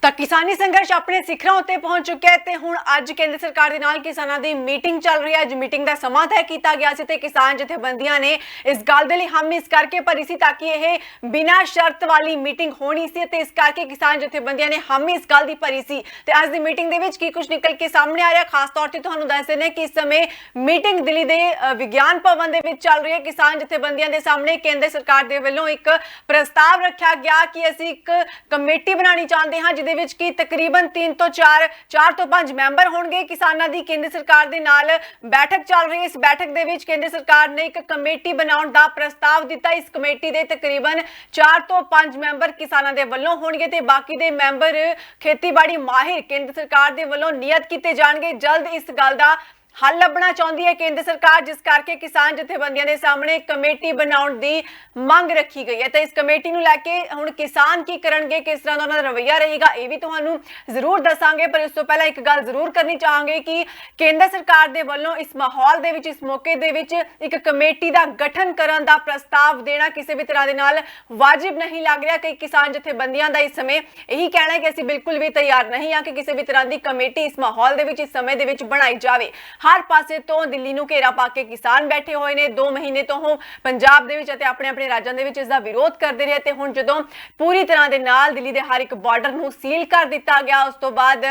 ਤਾਂ ਕਿਸਾਨੀ ਸੰਘਰਸ਼ ਆਪਣੇ ਸਿਖਰਾਂ ਉੱਤੇ ਪਹੁੰਚ ਚੁੱਕਿਆ ਹੈ ਤੇ ਹੁਣ ਅੱਜ ਕੇਂਦਰ ਸਰਕਾਰ ਦੇ ਨਾਲ ਕਿਸਾਨਾਂ ਦੀ ਮੀਟਿੰਗ ਚੱਲ ਰਹੀ ਹੈ। ਅੱਜ ਮੀਟਿੰਗ ਦਾ ਸਮਾਂ ਤੈਅ ਕੀਤਾ ਗਿਆ ਸੀ ਤੇ ਕਿਸਾਨ ਜਥੇਬੰਦੀਆਂ ਨੇ ਇਸ ਗੱਲ ਦੇ ਲਈ ਹਾਮੀ ਇਸ ਕਰਕੇ ਭਰੀ ਸੀ ਤਾਂ ਕਿ ਇਹ ਬਿਨਾਂ ਸ਼ਰਤ ਵਾਲੀ ਮੀਟਿੰਗ ਹੋਣੀ ਸੀ ਤੇ ਇਸ ਕਰਕੇ ਕਿਸਾਨ ਜਥੇਬੰਦੀਆਂ ਨੇ ਹਾਮੀ ਇਸ ਗੱਲ ਦੀ ਭਰੀ ਸੀ। ਤੇ ਅੱਜ ਦੀ ਮੀਟਿੰਗ ਦੇ ਵਿੱਚ ਕੀ ਕੁਝ ਨਿਕਲ ਕੇ ਸਾਹਮਣੇ ਆ ਰਿਹਾ, ਖਾਸ ਤੌਰ ਤੇ ਤੁਹਾਨੂੰ ਦੱਸ ਦਿੰਦੇ ਕਿ ਇਸ ਸਮੇਂ ਮੀਟਿੰਗ ਦਿੱਲੀ ਦੇ ਵਿਗਿਆਨ ਭਵਨ ਦੇ ਵਿੱਚ ਚੱਲ ਰਹੀ ਹੈ। ਕਿਸਾਨ ਜਥੇਬੰਦੀਆਂ ਦੇ ਸਾਹਮਣੇ ਕੇਂਦਰ ਸਰਕਾਰ ਦੇ ਵੱਲੋਂ ਇੱਕ ਪ੍ਰਸਤਾਵ ਰੱਖਿਆ ਗਿਆ ਕਿ ਅਸੀਂ ਇੱਕ ਕਮੇਟੀ ਬਣਾਉਣੀ ਚਾਹੁੰਦੇ ਹਾਂ ਜਿਹਦੇ ਵਿੱਚ ਕਿ ਤਕਰੀਬਨ 3 ਤੋਂ 4 ਤੋਂ 5 ਮੈਂਬਰ ਹੋਣਗੇ। ਕਿਸਾਨਾਂ ਦੀ ਕੇਂਦਰ ਸਰਕਾਰ ਦੇ ਨਾਲ ਬੈਠਕ ਚੱਲ ਰਹੀ ਹੈ। ਇਸ ਬੈਠਕ ਦੇ ਵਿੱਚ ਕੇਂਦਰ ਸਰਕਾਰ ਨੇ ਇੱਕ ਕਮੇਟੀ ਬਣਾਉਣ ਦਾ ਪ੍ਰਸਤਾਵ ਦਿੱਤਾ। ਇਸ ਕਮੇਟੀ ਦੇ ਤਕਰੀਬਨ 4 ਤੋਂ 5 ਮੈਂਬਰ ਕਿਸਾਨਾਂ ਦੇ ਵੱਲੋਂ ਹੋਣਗੇ ਤੇ ਬਾਕੀ ਦੇ ਮੈਂਬਰ ਖੇਤੀਬਾੜੀ ਮਾਹਿਰ ਕੇਂਦਰ ਸਰਕਾਰ ਦੇ ਵੱਲੋਂ ਨਿਯਤ ਕੀਤੇ ਜਾਣਗੇ। ਜਲਦ ਇਸ ਗੱਲ ਦਾ ਹੱਲ ਲੱਭਣਾ ਚਾਹੁੰਦੀ ਹੈ ਕੇਂਦਰ ਸਰਕਾਰ, ਜਿਸ ਕਰਕੇ ਕਿਸਾਨ ਜਥੇਬੰਦੀਆਂ ਦੇ ਸਾਹਮਣੇ ਕਮੇਟੀ ਬਣਾਉਣ ਦੀ ਮੰਗ ਰੱਖੀ ਗਈ ਹੈ। ਤਾਂ ਇਸ ਕਮੇਟੀ ਨੂੰ ਲੈ ਕੇ ਹੁਣ ਕਿਸਾਨ ਕੀ ਕਰਨਗੇ, ਕਿਸ ਤਰ੍ਹਾਂ ਦਾ ਉਹਨਾਂ ਦਾ ਰਵੱਈਆ ਰਹੇਗਾ, ਇਹ ਵੀ ਤੁਹਾਨੂੰ ਜ਼ਰੂਰ ਦੱਸਾਂਗੇ। ਪਰ ਇਸ ਤੋਂ ਪਹਿਲਾਂ ਇੱਕ ਗੱਲ ਜ਼ਰੂਰ ਕਰਨੀ ਚਾਹਾਂਗੇ ਕਿ ਕੇਂਦਰ ਸਰਕਾਰ ਦੇ ਵੱਲੋਂ ਇਸ ਮਾਹੌਲ ਦੇ ਵਿੱਚ, ਇਸ ਮੌਕੇ ਦੇ ਵਿੱਚ ਇੱਕ ਕਮੇਟੀ ਦਾ ਗਠਨ ਕਰਨ ਦਾ ਪ੍ਰਸਤਾਵ ਦੇਣਾ ਕਿਸੇ ਵੀ ਤਰ੍ਹਾਂ ਦੇ ਨਾਲ ਵਾਜਿਬ ਨਹੀਂ ਲੱਗ ਰਿਹਾ। ਕਈ ਕਿਸਾਨ ਜਥੇਬੰਦੀਆਂ ਦਾ ਇਸ ਸਮੇਂ ਇਹੀ ਕਹਿਣਾ ਹੈ ਕਿ ਅਸੀਂ ਬਿਲਕੁਲ ਵੀ ਤਿਆਰ ਨਹੀਂ ਹਾਂ ਕਿ ਕਿਸੇ ਵੀ ਤਰ੍ਹਾਂ ਦੀ ਕਮੇਟੀ ਇਸ ਮਾਹੌਲ ਦੇ ਵਿੱਚ, ਇਸ ਸਮੇਂ ਦੇ ਵਿੱਚ ਬਣਾਈ ਜਾਵੇ। हर पासे तो दिल्ली नूं घेरा पा के किसान बैठे हुए ने 2 महीने तो हो पंजाब दे विच अते अपने अपने राज्यां दे विच इसदा विरोध करते रहे ते हुण जदों पूरी तरह दे नाल दिल्ली दे हर एक बॉर्डर नूं सील कर दिता गया, उस तो बाद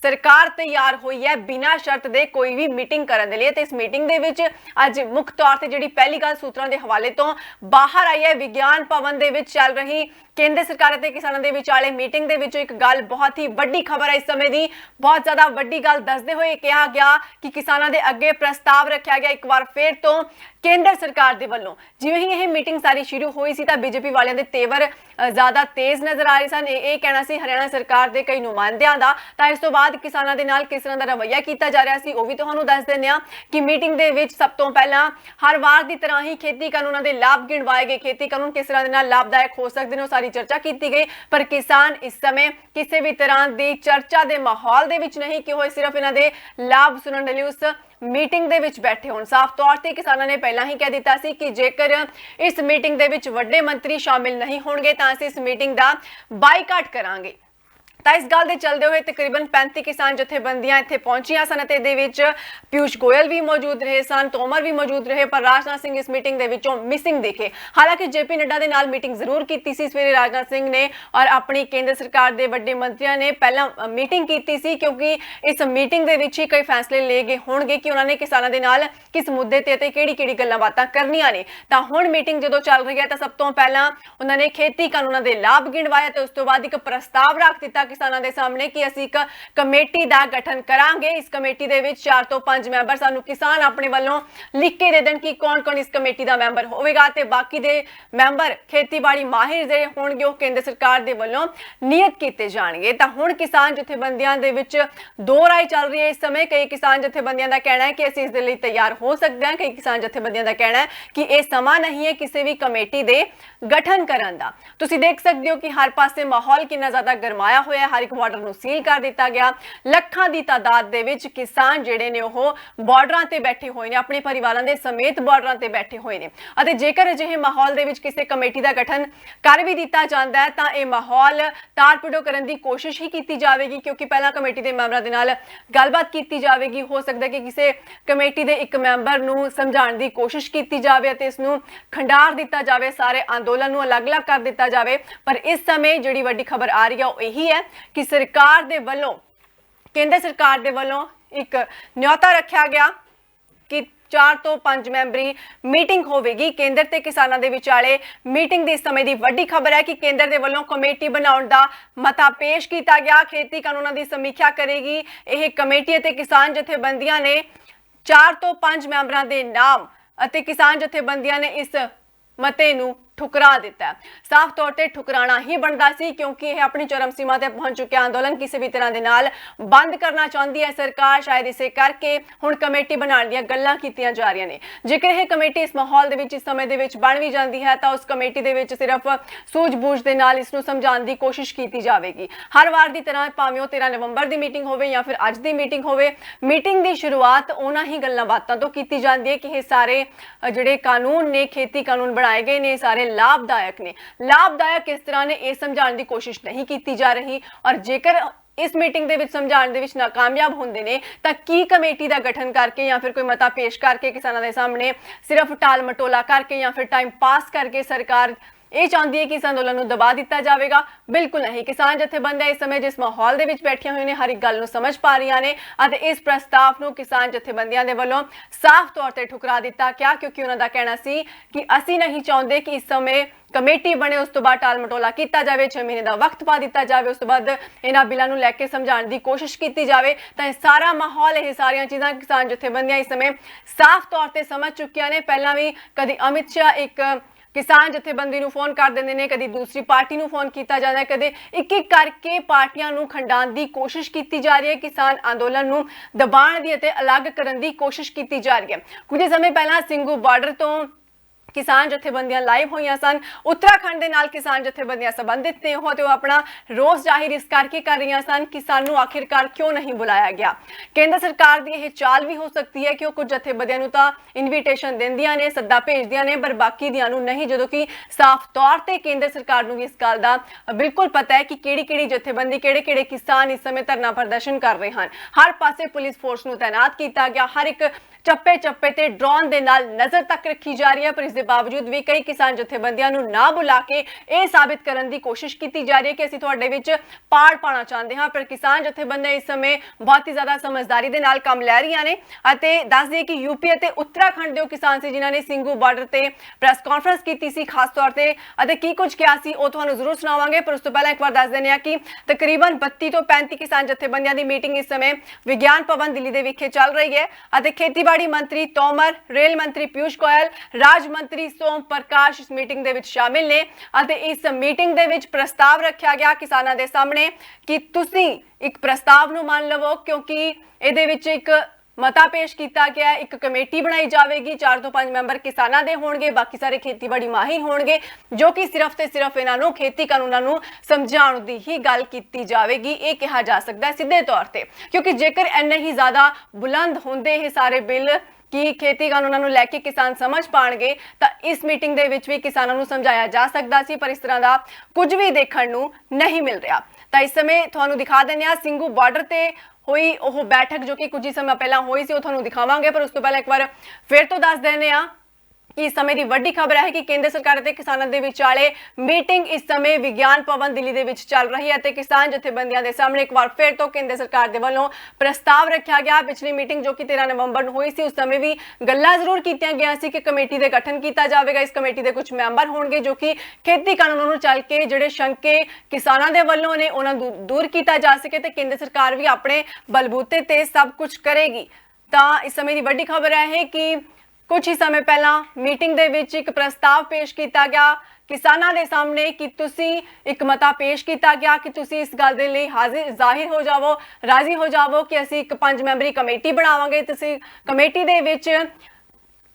सरकार तैयार हुई है बिना शर्त दे कोई भी मीटिंग करन दे लई। ते इस मीटिंग दे विच अज मुख तौर ते जिहड़ी पहली गल सूत्रां दे हवाले तो बाहर आई है, विज्ञान भवन दे विच चल रही केंद्र सरकार ते किसानां दे विचाले मीटिंग दे विच एक गल बहुत ही वड्डी खबर है इस समय दी, बहुत ज्यादा वड्डी गल दसदे होए कहा गया कि किसानां दे अगे प्रस्ताव रखा गया एक बार फिर तो केंद्र सरकार दे वल्लों। जिवें ही यह मीटिंग सारी शुरू हुई सी तां बीजेपी वालियां दे तेवर ज्यादा तेज नजर आ रहे सन। ये कहना सी हरियाणा सरकार दे कई नुमाइंदियां दा। तां इस तो बाद किसानां दे नाल किस तरह दा रवैया कीता जा रहा सी वो भी तुहानूं दस दिंदे आ कि मीटिंग दे विच सब तो पहलां हर वार दी तरह ही खेती कानूनां दे लाभ गिणवाए गए, खेती कानून किस तरह दे नाल लाभदायक हो सकदे ने सारी चर्चा की गई। पर किसान इस समय किसी भी तरह की चर्चा के माहौल दे विच नहीं कि वो सिर्फ इन्हां दे लाभ सुनने लई उस मीटिंग दे विच बैठे होण। साफ तौर ते किसानां ने पहला ही कह दिता सी कि जेकर इस मीटिंग दे विच वड्डे मंत्री शामिल नहीं होणगे तां असीं इस मीटिंग दा बाईकाट करांगे। ਤਾਂ इस गल के चलते हुए तकरीबन 35 किसान जथेबंदियां इत्थे पहुंचियां सन ते दे विच पीयूष गोयल भी मौजूद रहे सन, तोमर भी मौजूद रहे, पर राजनाथ सिंह इस मीटिंग दे विचों मिसिंग दिखे। हालांकि जेपी नड्डा दे नाल मीटिंग जरूर कीती सी सवेरे राजनाथ सिंह ने और अपनी केंद्र सरकार दे वड्डे मंत्रियों ने पहला मीटिंग कीती सी क्योंकि इस मीटिंग दे विच ही कई फैसले ले गए होणगे कि उन्होंने किसानां दे नाल किस मुद्दे ते किहड़ी-किहड़ी गल्लां बातां करनियां ने। तां हुण मीटिंग जदों चल रही है तां सब तो पहलां उन्होंने खेती कानूनां दे लाभ गिणवाए ते उस तो बाद एक प्रस्ताव रख दिता किसानां दे सामने कि असीं एक कमेटी दा गठन करांगे। इस कमेटी दे विच 4 तो 5 मैंबर सानू किसान अपने वालों लिख के दे देण कि कौन-कौन इस कमेटी दा मैंबर होवेगा ते बाकी दे मैंबर खेतीबाड़ी माहिर जिहड़े होणगे ओह केंद्र सरकार दे वालों नियत कीते जाणगे। तां हुण किसान जथेबंदियां दे विच दो राय चल रही है इस समय। कई किसान जथेबंदियां दा कहना है कि असीं इस दे लई तैयार हो सकदे हां, कई किसान जथेबंदियां दा कहना है कि इह समा नहीं है किसी भी कमेटी दे गठन करन दा। तुसीं देख सकदे हो कि हर पासे माहौल कितना ज्यादा गरमाया होया, हर एक बॉर्डर नूं सील कर दिता गया। ਲੱਖਾਂ ਦੀ ਤਾਦਾਦ ਦੇ ਵਿੱਚ ਕਿਸਾਨ ਜਿਹੜੇ ਨੇ ਉਹ ਬਾਰਡਰਾਂ ਤੇ ਬੈਠੇ ਹੋਏ ਨੇ, ਆਪਣੇ ਪਰਿਵਾਰਾਂ ਦੇ ਸਮੇਤ ਬਾਰਡਰਾਂ ਤੇ ਬੈਠੇ ਹੋਏ ਨੇ ਅਤੇ ਜੇਕਰ ਅਜਿਹੇ ਮਾਹੌਲ ਦੇ ਵਿੱਚ ਕਿਸੇ ਕਮੇਟੀ ਦਾ ਗਠਨ ਕਰ ਵੀ ਦਿੱਤਾ ਜਾਂਦਾ ਹੈ ਤਾਂ ਇਹ ਮਾਹੌਲ ਤਾਰ-ਪੜੋ ਕਰਨ ਦੀ ਕੋਸ਼ਿਸ਼ ਹੀ ਕੀਤੀ ਜਾਵੇਗੀ ਕਿਉਂਕਿ ਪਹਿਲਾਂ ਕਮੇਟੀ ਦੇ ਮੈਂਬਰਾਂ ਦੇ ਨਾਲ ਗੱਲਬਾਤ ਕੀਤੀ ਜਾਵੇਗੀ। ਹੋ ਸਕਦਾ ਕਿ ਕਿਸੇ ਕਮੇਟੀ ਦੇ ਇੱਕ ਮੈਂਬਰ ਨੂੰ ਸਮਝਾਉਣ ਦੀ ਕੋਸ਼ਿਸ਼ ਕੀਤੀ ਜਾਵੇ ਅਤੇ ਇਸ ਨੂੰ ਖੰਡਾਰ ਦਿੱਤਾ ਜਾਵੇ, ਸਾਰੇ ਅੰਦੋਲਨ ਨੂੰ ਅਲੱਗ-ਅਲੱਗ ਕਰ ਦਿੱਤਾ ਜਾਵੇ। ਪਰ ਇਸ ਸਮੇਂ ਜਿਹੜੀ ਵੱਡੀ ਖਬਰ ਆ ਰਹੀ ਹੈ ਉਹ ਇਹੀ ਹੈ ਕਿ सरकार दे वल्लों, केंद्र सरकार दे वल्लों एक न्योता रखा गया कि 4 तो 5 मैंबरी मीटिंग होगी केंद्र ते किसानां दे विचाले। मीटिंग दी इस समय दी वड्डी खबर है कि केंद्र दे वल्लों कमेटी बनाउण दा मता पेश किया गया। खेती कानूनां दी समीक्षा करेगी यह कमेटी ते किसान जथेबंदियां ने 4 तो 5 मैंबरां दे नाम अते किसान जथेबंदियां ने इस मते नूं ठुकरा दिता है। साफ तौर पर ठुकराना ही बनता सी क्योंकि यह अपनी चरम सीमा तक पहुंच चुका अंदोलन किसी भी तरह के नाल बंद करना चाहती है सरकार। शायद इसे करके हुण कमेटी बनाने दी गल्लां कीतियां जा रही ने। जेकर यह कमेटी इस माहौल दे विच, इस समय दे विच बन भी जाती है तो उस कमेटी दे विच सिर्फ सूझ-बूझ दे नाल इसनूं समझाउण दी कोशिश की जाएगी। हर वार की तरह भावें 13 नवंबर की मीटिंग होवे या फिर अज की मीटिंग होवे, मीटिंग की शुरुआत उन्हां ही गल्लां बातां तो की जाती है कि यह सारे जिहड़े कानून ने, खेती कानून बनाए गए ने, सारे ਲਾਭਦਾਇਕ ਨੇ। ਲਾਭਦਾਇਕ ਕਿਸ ਤਰ੍ਹਾਂ ਨੇ ਇਹ ਸਮਝਾਉਣ ਦੀ ਕੋਸ਼ਿਸ਼ ਨਹੀਂ ਕੀਤੀ ਜਾ ਰਹੀ, ਔਰ ਜੇਕਰ इस मीटिंग ਦੇ ਵਿੱਚ ਸਮਝਾਉਣ ਦੇ ਵਿੱਚ ਨਾਕਾਮਯਾਬ ਹੁੰਦੇ ਨੇ ਤਾਂ ਕੀ ਕਮੇਟੀ ਦਾ ਗਠਨ ਕਰਕੇ ਜਾਂ ਫਿਰ ਕੋਈ ਮਤਾ ਪੇਸ਼ ਕਰਕੇ ਕਿਸਾਨਾਂ ਦੇ ਸਾਹਮਣੇ ਸਿਰਫ ਟਾਲ ਮਟੋਲਾ ਕਰਕੇ ਜਾਂ ਫਿਰ ਟਾਈਮ ਪਾਸ ਕਰਕੇ ਸਰਕਾਰ ਇਹ ਚਾਹੁੰਦੀ ਹੈ ਕਿ ਇਸ ਅੰਦੋਲਨ ਨੂੰ ਦਬਾ ਦਿੱਤਾ ਜਾਵੇਗਾ? ਬਿਲਕੁਲ ਨਹੀਂ। ਕਿਸਾਨ ਜਥੇਬੰਦੀਆਂ ਇਸ ਸਮੇਂ ਜਿਸ ਮਾਹੌਲ ਦੇ ਵਿੱਚ ਬੈਠੀਆਂ ਹੋਈਆਂ ਨੇ ਹਰ ਇੱਕ ਗੱਲ ਨੂੰ ਸਮਝ ਪਾ ਰਹੀਆਂ ਨੇ ਅਤੇ ਇਸ ਪ੍ਰਸਤਾਵ ਨੂੰ ਕਿਸਾਨ ਜਥੇਬੰਦੀਆਂ ਦੇ ਵੱਲੋਂ ਸਾਫ਼ ਤੌਰ ਤੇ ਠੁਕਰਾ ਦਿੱਤਾ ਗਿਆ, ਕਿਉਂਕਿ ਉਹਨਾਂ ਦਾ ਕਹਿਣਾ ਸੀ ਕਿ ਅਸੀਂ ਨਹੀਂ ਚਾਹੁੰਦੇ ਕਿ ਇਸ ਸਮੇਂ ਕਮੇਟੀ ਬਣੇ ਉਸ ਤੋਂ ਬਾਅਦ ਟਾਲ ਮਟੋਲਾ ਕੀਤਾ ਜਾਵੇ, 6 ਮਹੀਨੇ ਦਾ ਵਕਤ ਪਾ ਦਿੱਤਾ ਜਾਵੇ, ਉਸ ਤੋਂ ਬਾਅਦ ਇਹਨਾਂ ਬਿੱਲਾਂ ਨੂੰ ਲੈ ਕੇ ਸਮਝਾਉਣ ਦੀ ਕੋਸ਼ਿਸ਼ ਕੀਤੀ ਜਾਵੇ। ਤਾਂ ਇਹ ਸਾਰਾ ਮਾਹੌਲ, ਇਹ ਸਾਰੀਆਂ ਚੀਜ਼ਾਂ ਕਿਸਾਨ ਜਥੇਬੰਦੀਆਂ ਇਸ ਸਮੇਂ ਸਾਫ਼ ਤੌਰ ਤੇ ਸਮਝ ਚੁੱਕੀਆਂ ਨੇ। ਪਹਿਲਾਂ ਵੀ ਕਦੀ ਅਮਿਤ ਸ਼ਾਹ ਇੱਕ ਕਿਸਾਨ ਜਥੇਬੰਦੀ ਨੂੰ ਫੋਨ ਕਰ ਦਿੰਦੇ ਨੇ, ਕਦੀ ਦੂਸਰੀ ਪਾਰਟੀ ਨੂੰ ਫੋਨ ਕੀਤਾ ਜਾਂਦਾ ਹੈ, ਕਦੇ ਇੱਕ ਇੱਕ ਕਰਕੇ ਪਾਰਟੀਆਂ ਨੂੰ ਖੰਡਾਉਣ ਦੀ ਕੋਸ਼ਿਸ਼ ਕੀਤੀ ਜਾ ਰਹੀ ਹੈ, ਕਿਸਾਨ ਅੰਦੋਲਨ ਨੂੰ ਦਬਾਉਣ ਦੀ ਅਤੇ ਅਲੱਗ ਕਰਨ ਦੀ ਕੋਸ਼ਿਸ਼ ਕੀਤੀ ਜਾ ਰਹੀ ਹੈ। ਕੁਝ ਸਮੇਂ ਪਹਿਲਾਂ ਸਿੰਘੂ ਬਾਰਡਰ ਤੋਂ किसान जथेबंदियां लाइव हुई सन। उत्तराखंड के नाल किसान जथेबंदियां संबंधित ने हो, अपना रोस जाहिर इस करके कर रही सन कि सानू आखिरकार क्यों नहीं बुलाया गया। केंद्र सरकार की यह चाल भी हो सकती है कि वह कुछ जथेबंदियां तां इनविटेशन देंदियां ने, सद्दा भेजदियां ने, पर बाकी दियां नूं नहीं, जदों कि साफ तौर पर केंद्र सरकार नूं भी इस गल दा बिल्कुल पता है कि किहड़ी-किहड़ी जथेबंदी, किहड़े-किहड़े किसान इस समय धरना प्रदर्शन कर रहे हैं। हर पासे पुलिस फोर्स नूं तैनात किया गया, हर एक चप्पे चप्पे ते ड्रोन दे नाल नजर तक रखी जा रही है, पर इसके बावजूद भी कई किसान जथेबंदियां नूं ना बुला के यह साबित करने की कोशिश की जा रही है कि असीं तुहाडे विच पाड़ पाना चाहते हैं। पर किसान जथेबंदियां इस समय बहुत ही ज्यादा समझदारी दे नाल काम लै रही ने। दस दिए कि यूपी और उत्तराखंड के किसान से जिन्होंने ਸਿੰਘੂ बार्डर से प्रेस कॉन्फ्रेंस की खास तौर पर की कुछ कहा सी वो तुहानूं जरूर सुनावांगे, पर उस तो पहले एक बार दस देने कि तकरीबन 32 तो 35 किसान जथेबंदियां की मीटिंग इस समय विज्ञान भवन दिल्ली के विखे चल रही है। खेतीबाड़ी मंत्री तोमर, रेल मंत्री पीयूष गोयल, राज मंत्री सोम प्रकाश इस मीटिंग दे विच शामिल ने। इस मीटिंग दे विच प्रस्ताव रखा गया किसानों के सामने कि तुसी एक प्रस्ताव नूं मान लवो, क्योंकि इहदे विच एक मता पेश किया गया, एक कमेटी बनाई जाएगी, 4 तो 5 मैंबर किसानों के होंगे, बाकी सारे खेतीबाड़ी माहिर होंगे, जो कि सिर्फ तो सिर्फ इन्हों खेती कानूनों को समझाने की ही गल की जाएगी। ये कहा जा सकता है सीधे तौर पर, क्योंकि जेकर इन्ने ही ज़्यादा बुलंद होंगे ये सारे बिल कि खेती कानूनों लैके किसान समझ पाएंगे, तो इस मीटिंग के भी किसानों को समझाया जा सकता सी, पर इस तरह का कुछ भी देखने को नहीं मिल रहा। तो इस समय तुहानूं दिखा दें ਸਿੰਘੂ बार्डर से हुई वो बैठक जो कि कुछ ही समय पहला हुई सी, वो तुहानूं दिखावांगे, पर उस तो पहले एक बार फिर तो दस देने कि इस समय की वड्डी खबर है कि केंद्र सरकार ते किसानों के विचाले मीटिंग इस समय विज्ञान भवन दिल्ली दे विच चल रही है। तो किसान जथेबंदियां दे सामने एक बार फिर तो केंद्र सरकार दे वल्लों प्रस्ताव रखा गया। पिछली मीटिंग जो कि 13 नवंबर को हुई सी, उस समय भी गल्लां जरूर कीतियां गईयां सी कि कमेटी का गठन किया जाएगा, इस कमेटी के कुछ मैंबर होंगे जो कि खेती कानूनों को चल के जिहड़े शंके किसानों के वल्लों ने उन्हां दूर किया जा सके, तो केंद्र सरकार भी अपने बलबूते ते सब कुछ करेगी। तो इस समय की वड्डी खबर है कि कुछ ही समय पहला मीटिंग दे विच एक प्रस्ताव पेश किया गया किसानों के सामने कि तुसी एक मता पेश किया गया कि तुसी इस गल दे लई हाजिर जाहिर हो जावो, राजी हो जावो कि असी एक 5 मैंबरी कमेटी बनावांगे। तुसी कमेटी दे विच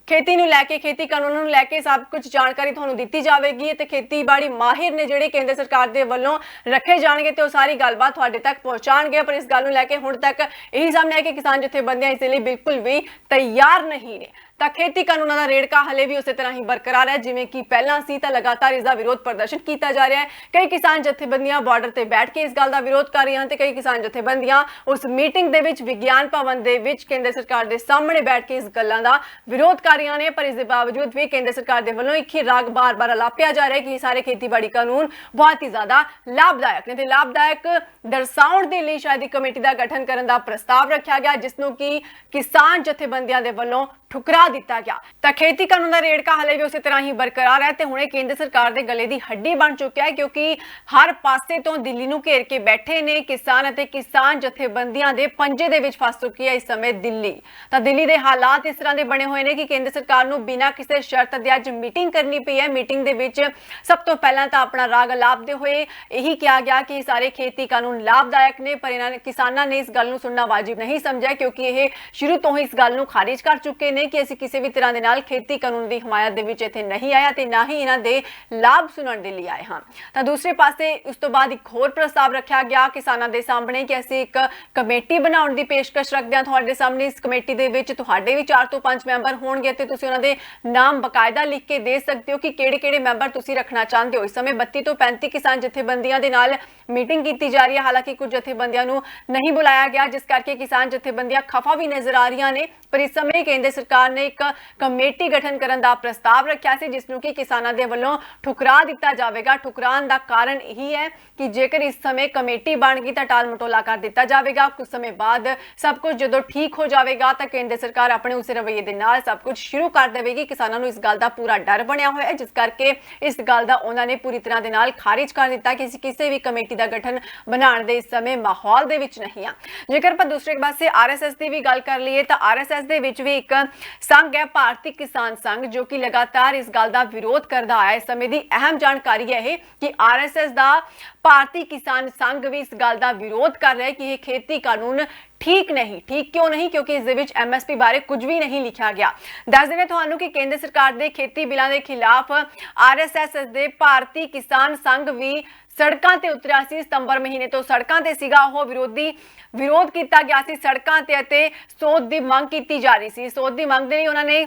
खेती नूं लैके, खेती कानूनों नूं लैके सब कुछ जानकारी तुहानूं दित्ती जाएगी, तो खेतीबाड़ी माहिर ने जिहड़े केंद्र सरकार के वल्लों रखे जाएंगे तो सारी गलबात तुहाडे तक पहुँचाणगे। पर इस गल नूं लैके हुण तक यही सामने है कि किसान जथेबंदियां इस लई बिल्कुल भी तैयार नहीं ने। तो खेती कानूनों का रेड़का हले भी उस तरह ही बरकरार है जिवें कि पहला सी, तो लगातार इसका विरोध प्रदर्शन किया जा रहा है। कई किसान जथेबंदियां बॉर्डर से बैठ के इस गल का विरोध कर रही हैं, तो कई किसान जथेबंदियां उस मीटिंग दे विच विज्ञान भवन दे विच केंद्र सरकार के सामने बैठ के इस गल्लां दा विरोध कर रही ने। पर इसके बावजूद भी केंद्र सरकार के वल्लों एक ही राग बार बार अलापिया जा रहा है कि सारे खेतीबाड़ी कानून बहुत ही ज्यादा लाभदायक ने। लाभदायक दर्शाउण दे लई शायद कमेटी का गठन करने का प्रस्ताव रखा गया, जिसनों कि किसान जथेबंदियां दे वल्लों ठुकरा दिता गया। तो खेती कानून का रेड़का हले भी उस तरह ही बरकरार है, तो हुणे केंद्र सरकार के गले की हड्डी बन चुका है, क्योंकि हर पासे तो दिल्ली नूं घेर के बैठे ने किसान अते किसान जथेबंदियां दे पंजे दे विच फस चुकी है इस समय दिल्ली। तो दिल्ली के हालात इस तरह के बने हुए हैं कि केंद्र सरकार नूं बिना किसी शर्त दे अज मीटिंग करनी पई है। मीटिंग दे विच सब तो पहला तो अपना राग अलापदे हुए यही कहा गया कि सारे खेती कानून लाभदायक ने, पर इन्होंने किसानों ने इस गल नूं सुनना वाजिब नहीं समझा, क्योंकि यह शुरू तो ही इस गल नूं खारिज कर चुके हैं कि असीं ਅਸੀਂ ਕਿਸੇ ਵੀ ਤਰ੍ਹਾਂ ਦੇ ਨਾਲ ਖੇਤੀ ਕਾਨੂੰਨ ਦੀ ਹਮਾਇਤ ਦੇ ਵਿੱਚ ਇੱਥੇ ਨਹੀਂ ਆਇਆ ਤੇ ਨਾ ਹੀ ਇਹਨਾਂ ਦੇ ਲਾਭ ਸੁਣਨ ਦੇ ਲਈ ਆਏ ਹਾਂ। ਤਾਂ ਦੂਸਰੇ ਪਾਸੇ ਉਸ ਤੋਂ ਬਾਅਦ ਇੱਕ ਹੋਰ ਪ੍ਰਸਤਾਵ ਰੱਖਿਆ ਗਿਆ ਕਿਸਾਨਾਂ ਦੇ ਸਾਹਮਣੇ ਕਿ ਅਸੀਂ ਇੱਕ ਕਮੇਟੀ ਬਣਾਉਣ ਦੀ ਪੇਸ਼ਕਸ਼ ਰੱਖਦੇ ਹਾਂ ਤੁਹਾਡੇ ਸਾਹਮਣੇ। ਇਸ ਕਮੇਟੀ ਦੇ ਵਿੱਚ ਤੁਹਾਡੇ ਵੀ 4 ਤੋਂ 5 ਮੈਂਬਰ ਹੋਣਗੇ ਤੇ ਤੁਸੀਂ ਉਹਨਾਂ ਦੇ ਨਾਮ ਬਕਾਇਦਾ ਲਿਖ ਕੇ ਦੇ ਸਕਦੇ ਹੋ ਕਿ ਕਿਹੜੇ-ਕਿਹੜੇ ਮੈਂਬਰ ਤੁਸੀਂ ਰੱਖਣਾ ਚਾਹੁੰਦੇ ਹੋ। ਇਸ ਸਮੇਂ 32 ਤੋਂ 35 ਕਿਸਾਨ ਜਥੇਬੰਦੀਆਂ ਦੇ ਨਾਲ ਮੀਟਿੰਗ ਕੀਤੀ ਜਾ ਰਹੀ ਹੈ। ਹਾਲਾਂਕਿ ਕੁਝ ਜਥੇਬੰਦੀਆਂ ਨੂੰ ਨਹੀਂ ਬੁਲਾਇਆ ਗਿਆ ਜਿਸ ਕਰਕੇ ਕਿਸਾਨ ਜਥੇਬੰਦੀਆਂ ਖਫਾ ਵੀ ਨਜ਼ਰ ਆ ਰਹੀਆਂ ਨੇ। ਪਰ ਇਸ ਸਮੇਂ ਕੇਂਦਰ ਸਰਕਾਰ ਨੇ ਇੱਕ ਕਮੇਟੀ ਗਠਨ ਕਰਨ ਦਾ ਪ੍ਰਸਤਾਵ ਰੱਖਿਆ ਸੀ ਜਿਸ ਨੂੰ ਕਿ ਕਿਸਾਨਾਂ ਦੇ ਵੱਲੋਂ ਠੁਕਰਾ ਦਿੱਤਾ ਜਾਵੇਗਾ। ਠੁਕਰਾਉਣ ਦਾ ਕਾਰਨ ਇਹੀ ਹੈ ਕਿ ਜੇਕਰ ਇਸ ਸਮੇਂ ਕਮੇਟੀ ਬਣ ਗਈ ਤਾਂ ਟਾਲ ਮਟੋਲਾ ਕਰ ਦਿੱਤਾ ਜਾਵੇਗਾ। ਕੁਝ ਸਮੇਂ ਬਾਅਦ ਸਭ ਕੁਝ ਜਦੋਂ ਠੀਕ ਹੋ ਜਾਵੇਗਾ ਤਾਂ ਕੇਂਦਰ ਸਰਕਾਰ ਆਪਣੇ ਉਸ ਰਵੱਈਏ ਦੇ ਨਾਲ ਸਭ ਕੁਝ ਸ਼ੁਰੂ ਕਰ ਦੇਵੇਗੀ। ਕਿਸਾਨਾਂ ਨੂੰ ਇਸ ਗੱਲ ਦਾ ਪੂਰਾ ਡਰ ਬਣਿਆ ਹੋਇਆ ਹੈ ਜਿਸ ਕਰਕੇ ਇਸ ਗੱਲ ਦਾ ਉਹਨਾਂ ਨੇ ਪੂਰੀ ਤਰ੍ਹਾਂ ਦੇ ਨਾਲ ਖਾਰਿਜ ਕਰ ਦਿੱਤਾ ਕਿ ਅਸੀਂ ਕਿਸੇ ਵੀ ਕਮੇਟੀ ਦਾ ਗਠਨ ਬਣਾਉਣ ਦੇ ਇਸ ਸਮੇਂ ਮਾਹੌਲ ਦੇ ਵਿੱਚ ਨਹੀਂ ਆ। ਜੇਕਰ ਆਪਾਂ ਦੂਸਰੇ ਪਾਸੇ ਆਰਐਸਐਸ ਦੀ ਵੀ ਗੱਲ ਕਰ ਲਈਏ ਤਾਂ ਆਰਐਸਐਸ ਦੇ ਵਿੱਚ ਵੀ ਇੱਕ ਸੰਘ ਹੈ ਭਾਰਤੀ ਕਿਸਾਨ ਸੰਘ ਜੋ ਕਿ ਲਗਾਤਾਰ ਇਸ ਗੱਲ ਦਾ ਵਿਰੋਧ ਕਰਦਾ ਆਇਆ। ਇਸ ਸਮੇਂ ਦੀ ਅਹਿਮ ਜਾਣਕਾਰੀ ਹੈ ਇਹ ਕਿ ਆਰਐਸਐਸ ਦਾ ਭਾਰਤੀ ਕਿਸਾਨ ਸੰਘ ਵੀ ਇਸ ਗੱਲ ਦਾ ਵਿਰੋਧ ਕਰ ਰਿਹਾ ਹੈ ਕਿ ਇਹ ਖੇਤੀ ਕਾਨੂੰਨ ठीक नहीं। ठीक क्यों नहीं? क्योंकि इस दे विच MSP बारे कुछ भी नहीं लिखा गया। दस देने तुहानू कि केंद्र सरकार दे खेती बिलों के खिलाफ RSS दे भारती किसान संघ भी सड़कों ते उतरिया सी। सितंबर महीने तो सड़कों ते सीगा वो विरोध किया गया सी। सड़कों ते सोध की मंग की जा रही सी। सोध की मंग दे लई उन्होंने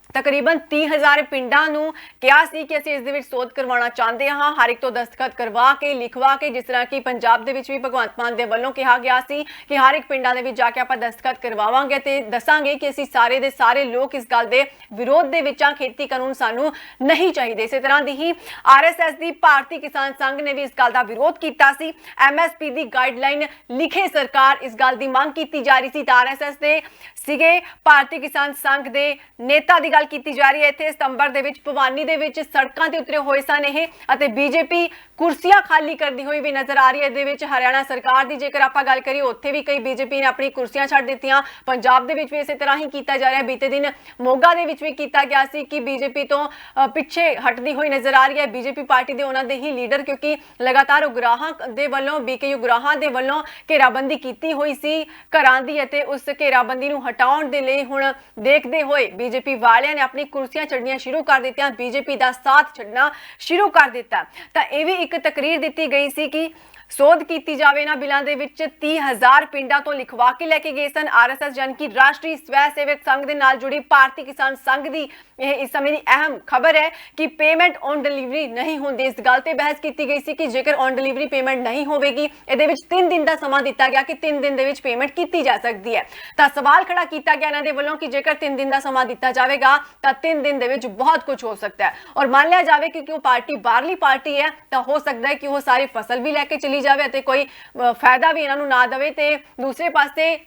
तकरीबन 30,000 पिंडां नूं कहा सी कि ਅਸੀਂ ਇਸ ਦੇ ਵਿੱਚ ਸੋਧ ਕਰਵਾਉਣਾ ਚਾਹੁੰਦੇ ਹਾਂ। ਹਰ ਇੱਕ ਤੋਂ ਦਸਤਖਤ ਕਰਵਾ ਕੇ ਲਿਖਵਾ ਕੇ ਜਿਸ ਤਰ੍ਹਾਂ ਕਿ ਪੰਜਾਬ ਦੇ ਵਿੱਚ ਵੀ ਭਗਵੰਤ ਮਾਨ ਦੇ ਵੱਲੋਂ ਕਿਹਾ ਗਿਆ ਸੀ ਕਿ ਹਰ ਇੱਕ ਪਿੰਡਾਂ ਦੇ ਵਿੱਚ ਜਾ ਕੇ ਆਪਾਂ ਦਸਤਖਤ ਕਰਵਾਵਾਂਗੇ ਤੇ ਦੱਸਾਂਗੇ ਕਿ ਅਸੀਂ ਸਾਰੇ ਦੇ ਸਾਰੇ ਲੋਕ ਇਸ ਗੱਲ ਦੇ ਵਿਰੋਧ ਦੇ ਵਿੱਚ ਆ। ਖੇਤੀ ਕਾਨੂੰਨ ਸਾਨੂੰ ਨਹੀਂ ਚਾਹੀਦੇ। ਇਸੇ ਤਰ੍ਹਾਂ ਦੀ ਹੀ ਆਰਐਸਐਸ ਦੀ ਭਾਰਤੀ ਕਿਸਾਨ ਸੰਘ ਨੇ ਵੀ ਇਸ ਗੱਲ ਦਾ ਵਿਰੋਧ ਕੀਤਾ ਸੀ। ਐਮਐਸਪੀ ਦੀ ਗਾਈਡਲਾਈਨ ਲਿਖੇ ਸਰਕਾਰ ਇਸ ਗੱਲ ਦੀ ਮੰਗ ਕੀਤੀ ਜਾ ਰਹੀ ਸੀ ਤਾਂ ਆਰਐਸਐਸ ਦੇ ਸੀਗੇ ਭਾਰਤੀ ਕਿਸਾਨ ਸੰਘ ਦੇ ਨੇਤਾ ਦੀ ਗੱਲ ਕੀਤੀ ਜਾ ਰਹੀ ਹੈ। ਇੱਥੇ ਸਤੰਬਰ ਦੇ ਵਿੱਚ ਭਵਾਨੀ ਦੇ ਵਿੱਚ ਸੜਕਾਂ ਤੇ ਉਤਰੇ ਹੋਏ ਸਨ ਇਹ ਅਤੇ ਬੀਜੇਪੀ ਕੁਰਸੀਆਂ ਖਾਲੀ ਕਰਦੀ ਹੋਈ ਵੀ ਨਜ਼ਰ ਆ ਰਹੀ ਹੈ। ਇਹਦੇ ਵਿੱਚ ਹਰਿਆਣਾ ਸਰਕਾਰ ਦੀ ਜੇਕਰ ਆਪਾਂ ਗੱਲ ਕਰੀਏ ਉੱਥੇ ਵੀ ਕਈ ਬੀਜੇਪੀ ਨੇ ਆਪਣੀ ਕੁਰਸੀਆਂ ਛੱਡ ਦਿੱਤੀਆਂ। ਪੰਜਾਬ ਦੇ ਵਿੱਚ ਵੀ ਇਸੇ ਤਰ੍ਹਾਂ ਹੀ ਕੀਤਾ ਜਾ ਰਿਹਾ। ਬੀਤੇ ਦਿਨ ਮੋਗਾ ਦੇ ਵਿੱਚ ਵੀ ਕੀਤਾ ਗਿਆ ਸੀ ਕਿ ਬੀਜੇਪੀ ਤੋਂ ਪਿੱਛੇ ਹਟਦੀ ਹੋਈ ਨਜ਼ਰ ਆ ਰਹੀ ਹੈ ਬੀਜੇਪੀ ਪਾਰਟੀ ਦੇ ਉਹਨਾਂ ਦੇ ਹੀ ਲੀਡਰ ਕਿਉਂਕਿ ਲਗਾਤਾਰ ਉਗਰਾਹਾਂ ਦੇ ਵੱਲੋਂ BKU ਉਗਰਾਹਾਂ ਦੇ ਵੱਲੋਂ ਘੇਰਾਬੰਦੀ ਕੀਤੀ ਹੋਈ ਸੀ ਘਰਾਂ ਦੀ ਅਤੇ ਉਸ ਘੇਰਾਬੰਦੀ ਨੂੰ ਹਟਾਉਣ ਦੇ ਲਈ ਹੁਣ ਦੇਖਦੇ ਹੋਏ ਬੀਜੇਪੀ ਵਾਲਿਆਂ ਨੇ ਆਪਣੀ ਕੁਰਸੀਆਂ ਛੱਡਣੀਆਂ ਸ਼ੁਰੂ ਕਰ ਦਿੱਤੀਆਂ। ਬੀਜੇਪੀ ਦਾ ਸਾਥ ਛੱਡਣਾ ਸ਼ੁਰੂ ਕਰ ਦਿੱਤਾ। ਤਾਂ ਇਹ ਵੀ ਇੱਕ ਤਕਰੀਰ ਦਿੱਤੀ ਗਈ ਸੀ ਕਿ ਸੋਧ ਕੀਤੀ ਜਾਵੇ ਨਾ ਬਿਲਾਂ ਦੇ ਵਿੱਚ 30,000 ਪਿੰਡਾਂ ਤੋਂ ਲਿਖਵਾ ਕੇ ਲੈ ਕੇ ਗਏ ਸਨ। ਆਰਐਸਐਸ ਜਾਨੀ ਕਿ ਰਾਸ਼ਟਰੀ ਸਵੈ ਸੇਵਕ ਸੰਘ ਦੇ ਨਾਲ ਜੁੜੀ ਭਾਰਤੀ ਕਿਸਾਨ ਸੰਘ ਦੀ ਇਹ ਇਸ ਸਮੇਂ ਦੀ ਅਹਿਮ ਖਬਰ ਹੈ ਕਿ ਪੇਮੈਂਟ ਔਨ ਡਿਲੀਵਰੀ ਨਹੀਂ ਹੁੰਦੀ। ਇਸ ਗੱਲ ਤੇ ਬਹਿਸ ਕੀਤੀ ਗਈ ਸੀ ਕਿ ਜੇਕਰ ਔਨ ਡਿਲੀਵਰੀ ਪੇਮੈਂਟ ਨਹੀਂ ਹੋਵੇਗੀ ਇਹਦੇ ਵਿੱਚ 3 ਦਿਨ ਦਾ ਸਮਾਂ ਦਿੱਤਾ ਗਿਆ ਕਿ 3 ਦਿਨ ਦੇ ਵਿੱਚ ਪੇਮੈਂਟ ਕੀਤੀ ਜਾ ਸਕਦੀ ਹੈ। ਤਾਂ ਸਵਾਲ ਖੜਾ ਕੀਤਾ ਗਿਆ ਇਹਨਾਂ ਦੇ ਵੱਲੋਂ ਕਿ ਜੇਕਰ 3 ਦਿਨ ਦਾ ਸਮਾਂ ਦਿੱਤਾ ਜਾਵੇਗਾ ਤਾਂ 3 ਦਿਨ ਦੇ ਵਿੱਚ ਬਹੁਤ ਕੁਝ ਹੋ ਸਕਦਾ ਹੈ ਔਰ ਮੰਨ ਲਿਆ ਜਾਵੇ ਕਿ ਉਹ ਪਾਰਟੀ ਬਾਹਰਲੀ ਪਾਰਟੀ ਹੈ ਤਾਂ ਹੋ ਸਕਦਾ ਹੈ ਕਿ ਉਹ ਸਾਰੀ ਫਸਲ ਵੀ ਲੈ ਕੇ ਚਲੀ ਜਾਵੇ ਅਤੇ ਕੋਈ ਫਾਇਦਾ ਵੀ ਇਹਨਾਂ ਨੂੰ ਨਾ ਦੇਵੇ ਤੇ ਦੂਸਰੇ ਪਾਸੇ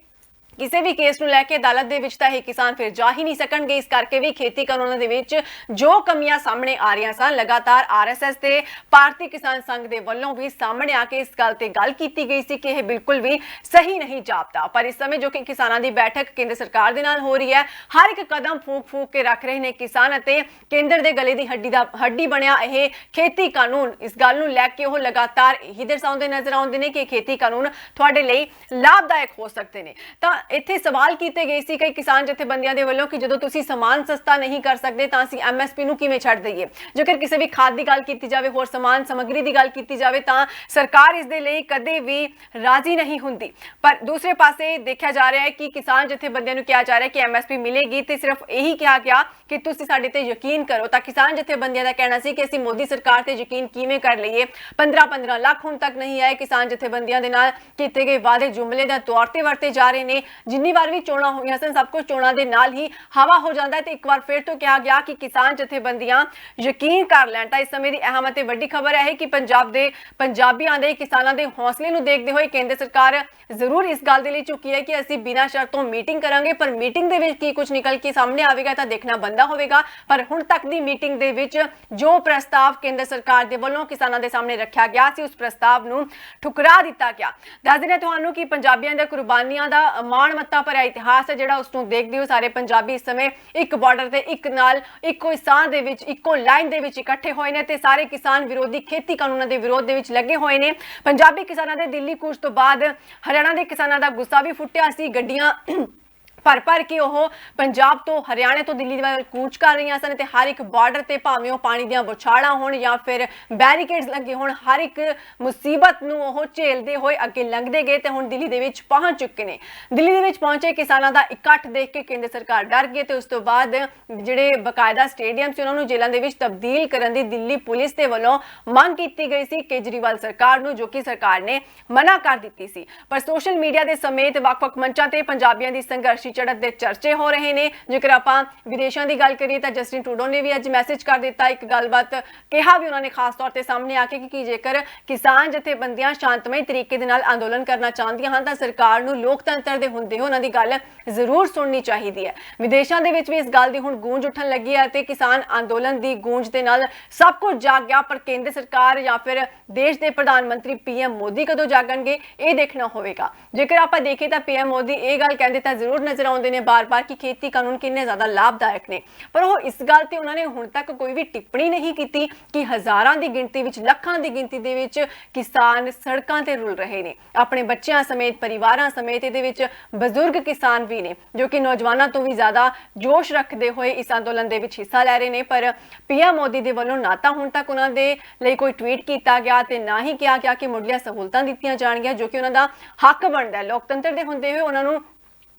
ਕਿਸੇ ਵੀ ਕੇਸ ਨੂੰ ਲੈ ਕੇ ਅਦਾਲਤ ਦੇ ਵਿੱਚ ਤਾਂ ਇਹ ਕਿਸਾਨ ਫਿਰ ਜਾ ਹੀ ਨਹੀਂ ਸਕਣਗੇ। ਇਸ ਕਰਕੇ ਵੀ ਖੇਤੀ ਕਾਨੂੰਨਾਂ ਦੇ ਵਿੱਚ ਜੋ ਕਮੀਆਂ ਸਾਹਮਣੇ ਆ ਰਹੀਆਂ ਸਨ ਲਗਾਤਾਰ ਆਰਐਸਐਸ ਤੇ ਭਾਰਤੀ ਕਿਸਾਨ ਸੰਘ ਦੇ ਵੱਲੋਂ ਵੀ ਸਾਹਮਣੇ ਆ ਕੇ ਇਸ ਗੱਲ ਤੇ ਗੱਲ ਕੀਤੀ ਗਈ ਸੀ ਕਿ ਇਹ ਬਿਲਕੁਲ ਵੀ ਸਹੀ ਨਹੀਂ ਜਾਪਦਾ। ਪਰ ਇਸ ਸਮੇਂ ਜੋ ਕਿ ਕਿਸਾਨਾਂ ਦੀ ਬੈਠਕ ਕੇਂਦਰ ਸਰਕਾਰ ਦੇ ਨਾਲ ਹੋ ਰਹੀ ਹੈ ਹਰ ਇੱਕ ਕਦਮ ਫੂਕ ਕੇ ਰੱਖ ਰਹੇ ਨੇ ਕਿਸਾਨ ਅਤੇ ਕੇਂਦਰ ਦੇ ਗਲੇ ਦੀ ਹੱਡੀ ਬਣਿਆ ਇਹ ਖੇਤੀ ਕਾਨੂੰਨ ਇਸ ਗੱਲ ਨੂੰ ਲੈ ਕੇ ਉਹ ਲਗਾਤਾਰ ਇਹੀ ਦਰਸਾਉਂਦੇ ਨਜ਼ਰ ਆਉਂਦੇ ਨੇ ਕਿ ਖੇਤੀ ਕਾਨੂੰਨ ਤੁਹਾਡੇ ਲਈ ਲਾਭਦਾਇਕ ਹੋ ਸਕਦੇ ਨੇ। ਤਾਂ ਇੱਥੇ ਸਵਾਲ ਕੀਤੇ ਗਏ ਸੀ ਕਈ ਕਿਸਾਨ ਜਥੇਬੰਦੀਆਂ ਦੇ ਵੱਲੋਂ ਕਿ ਜਦੋਂ ਤੁਸੀਂ ਸਮਾਨ ਸਸਤਾ ਨਹੀਂ ਕਰ ਸਕਦੇ ਤਾਂ ਅਸੀਂ MSP ਨੂੰ ਕਿਵੇਂ ਛੱਡ ਦਈਏ। ਜੇਕਰ ਕਿਸੇ ਵੀ ਖਾਦ ਦੀ ਗੱਲ ਕੀਤੀ ਜਾਵੇ ਹੋਰ ਸਮਾਨ ਸਮੱਗਰੀ ਦੀ ਗੱਲ ਕੀਤੀ ਜਾਵੇ ਤਾਂ ਸਰਕਾਰ ਇਸ ਦੇ ਲਈ ਕਦੇ ਵੀ ਰਾਜ਼ੀ ਨਹੀਂ ਹੁੰਦੀ। ਪਰ ਦੂਸਰੇ ਪਾਸੇ ਦੇਖਿਆ ਜਾ ਰਿਹਾ ਹੈ ਕਿ ਕਿਸਾਨ ਜਥੇਬੰਦੀਆਂ ਨੂੰ ਕਿਹਾ ਜਾ ਰਿਹਾ ਹੈ ਕਿ MSP ਮਿਲੇਗੀ ਤੇ ਸਿਰਫ ਇਹੀ ਕਿਹਾ ਗਿਆ ਕਿ ਤੁਸੀਂ ਸਾਡੇ ਤੇ ਯਕੀਨ ਕਰੋ। ਤਾਂ ਕਿਸਾਨ ਜਥੇਬੰਦੀਆਂ ਦਾ ਕਹਿਣਾ ਸੀ ਕਿ ਅਸੀਂ ਮੋਦੀ ਸਰਕਾਰ ਤੇ ਯਕੀਨ ਕਿਵੇਂ ਕਰ ਲਈਏ। 15 ਲੱਖ ਹੁਣ ਤੱਕ ਨਹੀਂ ਆਏ। ਕਿਸਾਨ ਜਥੇਬੰਦੀਆਂ ਦੇ ਨਾਲ ਕੀਤੇ ਗਏ ਵਾਅਦੇ ਜੁਮਲੇ ਦਾ ਤੌਰ ਤੇ ਵਰਤੇ ਜਾ ਰਹੇ ਨੇ। ਜਿੰਨੀ ਵਾਰ ਵੀ ਚੋਣਾਂ ਹੋਈਆਂ ਸਨ ਸਭ ਕੁਝ ਚੋਣਾਂ ਦੇ ਨਾਲ ਹੀ ਹਵਾ ਹੋ ਜਾਂਦਾ ਹੈ ਤੇ ਇੱਕ ਵਾਰ ਫਿਰ ਤੋਂ ਕਿਹਾ ਗਿਆ ਕਿ ਕਿਸਾਨ ਜਥੇਬੰਦੀਆਂ ਯਕੀਨ ਕਰ ਲੈਣ। ਤਾਂ ਇਸ ਸਮੇਂ ਦੀ ਅਹਿਮ ਅਤੇ ਵੱਡੀ ਖਬਰ ਹੈ ਕਿ ਪੰਜਾਬ ਦੇ ਪੰਜਾਬੀਆਂ ਦੇ ਕਿਸਾਨਾਂ ਦੇ ਹੌਸਲੇ ਨੂੰ ਦੇਖਦੇ ਹੋਏ ਕੇਂਦਰ ਸਰਕਾਰ ਜ਼ਰੂਰ ਇਸ ਗੱਲ ਦੇ ਲਈ ਝੁਕੀ ਹੈ ਕਿ ਅਸੀਂ ਬਿਨਾਂ ਸ਼ਰਤੋਂ ਮੀਟਿੰਗ ਕਰਾਂਗੇ। ਪਰ ਮੀਟਿੰਗ ਦੇ ਵਿੱਚ ਕੀ ਕੁਝ ਨਿਕਲ ਕੇ ਸਾਹਮਣੇ ਆਵੇਗਾ ਤਾਂ ਦੇਖਣਾ ਬੰਦਾ ਹੋਵੇਗਾ। ਪਰ ਹੁਣ ਤੱਕ ਦੀ ਮੀਟਿੰਗ ਦੇ ਵਿੱਚ ਜੋ ਪ੍ਰਸਤਾਵ ਕੇਂਦਰ ਸਰਕਾਰ ਦੇ ਵੱਲੋਂ ਕਿਸਾਨਾਂ ਦੇ ਸਾਹਮਣੇ ਰੱਖਿਆ ਗਿਆ ਸੀ ਉਸ ਪ੍ਰਸਤਾਵ ਨੂੰ ਠੁਕਰਾ ਦਿੱਤਾ ਗਿਆ। ਦੱਸ ਦਿੰਦੇ ਤੁਹਾਨੂੰ ਕਿ ਪੰਜਾਬੀਆਂ ਦੇ ਕੁਰਬਾਨੀਆਂ ਦਾ ਮਾਣ ਮੱਤਾ ਭਰਿਆ ਇਤਿਹਾਸ ਹੈ ਜਿਹੜਾ ਉਸ ਨੂੰ ਦੇਖਦੇ ਹੋ ਸਾਰੇ ਪੰਜਾਬੀ ਇਸ ਸਮੇਂ ਇੱਕ ਬਾਰਡਰ ਤੇ ਇੱਕ ਨਾਲ ਇੱਕੋ ਸਾਹ ਦੇ ਵਿੱਚ ਇੱਕੋ ਲਾਈਨ ਦੇ ਵਿੱਚ ਇਕੱਠੇ ਹੋਏ ਨੇ ਤੇ ਸਾਰੇ ਕਿਸਾਨ ਵਿਰੋਧੀ ਖੇਤੀ ਕਾਨੂੰਨਾਂ ਦੇ ਵਿਰੋਧ ਦੇ ਵਿੱਚ ਲੱਗੇ ਹੋਏ ਨੇ। ਪੰਜਾਬੀ ਕਿਸਾਨਾਂ ਦੇ ਦਿੱਲੀ ਕੂਚ ਤੋਂ ਬਾਅਦ ਹਰਿਆਣਾ ਦੇ ਕਿਸਾਨਾਂ ਦਾ ਗੁੱਸਾ ਵੀ ਫੁੱਟਿਆ ਸੀ। ਗੱਡੀਆਂ ਭਰ ਕੇ ਉਹ ਪੰਜਾਬ ਤੋਂ ਹਰਿਆਣੇ ਤੋਂ ਦਿੱਲੀ ਵੱਲ ਕੂਚ ਕਰ ਰਹੀਆਂ ਸਨ ਤੇ ਹਰ ਇੱਕ ਬਾਰਡਰ ਤੇ ਭਾਵੇਂ ਉਹ ਪਾਣੀ ਦੀਆਂ ਬੁਛਾੜਾਂ ਹੋਣ ਜਾਂ ਫਿਰ ਬੈਰੀਕੇਡਸ ਲੱਗੇ ਹੋਣ, ਹਰ ਇੱਕ ਮੁਸੀਬਤ ਨੂੰ ਉਹ ਝੇਲਦੇ ਹੋਏ ਅੱਗੇ ਲੰਘਦੇ ਗਏ ਤੇ ਹੁਣ ਦਿੱਲੀ ਦੇ ਵਿੱਚ ਪਹੁੰਚ ਚੁੱਕੇ ਨੇ। ਦਿੱਲੀ ਦੇ ਵਿੱਚ ਪਹੁੰਚੇ ਕਿਸਾਨਾਂ ਦਾ ਇਕੱਠ ਦੇਖ ਕੇ ਕੇਂਦਰ ਸਰਕਾਰ ਡਰ ਗਈ ਤੇ ਉਸ ਤੋਂ ਬਾਅਦ ਜਿਹੜੇ ਬਕਾਇਦਾ ਸਟੇਡੀਅਮ ਸੀ ਉਹਨਾਂ ਨੂੰ ਜੇਲ੍ਹਾਂ ਦੇ ਵਿੱਚ ਤਬਦੀਲ ਕਰਨ ਦੀ ਦਿੱਲੀ ਪੁਲਿਸ ਦੇ ਵੱਲੋਂ ਮੰਗ ਕੀਤੀ ਗਈ ਸੀ ਕੇਜਰੀਵਾਲ ਸਰਕਾਰ ਨੂੰ, ਜੋ ਕਿ ਸਰਕਾਰ ਨੇ ਮਨਾ ਕਰ ਦਿੱਤੀ ਸੀ। ਪਰ ਸੋਸ਼ਲ ਮੀਡੀਆ ਦੇ ਸਮੇਤ ਵੱਖ-ਵੱਖ ਮੰਚਾਂ ਤੇ ਪੰਜਾਬੀਆਂ ਦੀ ਸੰਘਰਸ਼ ਚੜ੍ਹਤ ਦੇ ਚਰਚੇ ਹੋ ਰਹੇ ਨੇ। ਜੇਕਰ ਆਪਾਂ ਵਿਦੇਸ਼ਾਂ ਦੀ ਗੱਲ ਕਰੀਏ ਤਾਂ ਜਸਟਿਨ ਟਰੂਡੋ ਨੇ ਵੀ ਅੱਜ ਮੈਸੇਜ ਕਰ ਦਿੱਤਾ, ਇੱਕ ਗੱਲਬਾਤ ਕਿਹਾ ਵੀ ਉਹਨਾਂ ਨੇ ਖਾਸ ਤੌਰ ਤੇ ਸਾਹਮਣੇ ਆ ਕੇ ਕਿ ਜੇਕਰ ਕਿਸਾਨ ਜਥੇਬੰਦੀਆਂ ਸ਼ਾਂਤਮਈ ਤਰੀਕੇ ਦੇ ਨਾਲ ਅੰਦੋਲਨ ਕਰਨਾ ਚਾਹੁੰਦੀਆਂ ਹਨ ਤਾਂ ਸਰਕਾਰ ਨੂੰ ਲੋਕਤੰਤਰ ਦੇ ਹੁੰਦੇ ਹੋਏ ਉਹਨਾਂ ਦੀ ਗੱਲ ਜ਼ਰੂਰ ਸੁਣਨੀ ਚਾਹੀਦੀ ਹੈ। ਵਿਦੇਸ਼ਾਂ ਦੇ ਵਿੱਚ ਵੀ ਇਸ ਗੱਲ ਦੀ ਹੁਣ ਗੂੰਜ ਉੱਠਣ ਲੱਗੀ ਹੈ ਤੇ ਕਿਸਾਨ ਅੰਦੋਲਨ ਦੀ ਗੂੰਜ ਦੇ ਨਾਲ ਸਭ ਕੁਝ ਜਾਗ ਗਿਆ, ਪਰ ਕੇਂਦਰ ਸਰਕਾਰ ਜਾਂ ਫਿਰ ਦੇਸ਼ ਦੇ ਪ੍ਰਧਾਨ ਮੰਤਰੀ PM ਮੋਦੀ ਕਦੋਂ ਜਾਗਣਗੇ ਇਹ ਦੇਖਣਾ ਹੋਵੇਗਾ। ਜੇਕਰ ਆਪਾਂ ਦੇਖੀਏ ਤਾਂ PM ਮੋਦੀ ਇਹ ਗੱਲ ਕਹਿੰਦੇ ਤਾਂ ਜ਼ਰੂਰ ਨਜ਼ਰ ਆਉਂਦੇ ਨੇ ਬਾਰ-ਬਾਰ ਕਿ ਖੇਤੀ ਕਾਨੂੰਨ ਕਿੰਨੇ ਜ਼ਿਆਦਾ ਲਾਭਦਾਇਕ ਨੇ, ਪਰ ਉਹ ਇਸ ਗੱਲ ਤੇ ਉਹਨਾਂ ਨੇ ਹੁਣ ਤੱਕ ਕੋਈ ਵੀ ਟਿੱਪਣੀ ਨਹੀਂ ਕੀਤੀ ਕਿ ਹਜ਼ਾਰਾਂ ਦੀ ਗਿਣਤੀ ਵਿੱਚ, ਲੱਖਾਂ ਦੀ ਗਿਣਤੀ ਦੇ ਵਿੱਚ ਕਿਸਾਨ ਸੜਕਾਂ ਤੇ ਰੁਲ ਰਹੇ ਨੇ, ਆਪਣੇ ਬੱਚਿਆਂ ਸਮੇਤ, ਪਰਿਵਾਰਾਂ ਸਮੇਤ। ਇਹਦੇ ਵਿੱਚ ਬਜ਼ੁਰਗ ਕਿਸਾਨ ਵੀ ਨੇ ਜੋ ਕਿ ਨੌਜਵਾਨਾਂ ਤੋਂ ਵੀ ਜ਼ਿਆਦਾ ਜੋਸ਼ ਰੱਖਦੇ ਹੋਏ ਇਸ ਅੰਦੋਲਨ ਦੇ ਵਿੱਚ ਹਿੱਸਾ ਲੈ ਰਹੇ ਨੇ। ਪਰ PM ਮੋਦੀ ਦੇ ਵੱਲੋਂ ਨਾ ਤਾਂ ਹੁਣ ਤੱਕ ਉਹਨਾਂ ਦੇ ਲਈ ਕੋਈ ਟਵੀਟ ਕੀਤਾ ਗਿਆ ਤੇ ਨਾ ਹੀ ਕਿਹਾ ਗਿਆ ਕਿ ਮੁੱਢਲੀਆਂ ਸਹੂਲਤਾਂ ਦਿੱਤੀਆਂ ਜਾਣਗੀਆਂ, ਜੋ ਕਿ ਉਹਨਾਂ ਦਾ ਹੱਕ ਬਣਦਾ ਹੈ। ਲੋਕਤੰਤਰ ਦੇ ਹੁੰਦੇ ਹੋਏ ਉਹਨਾਂ ਨੂੰ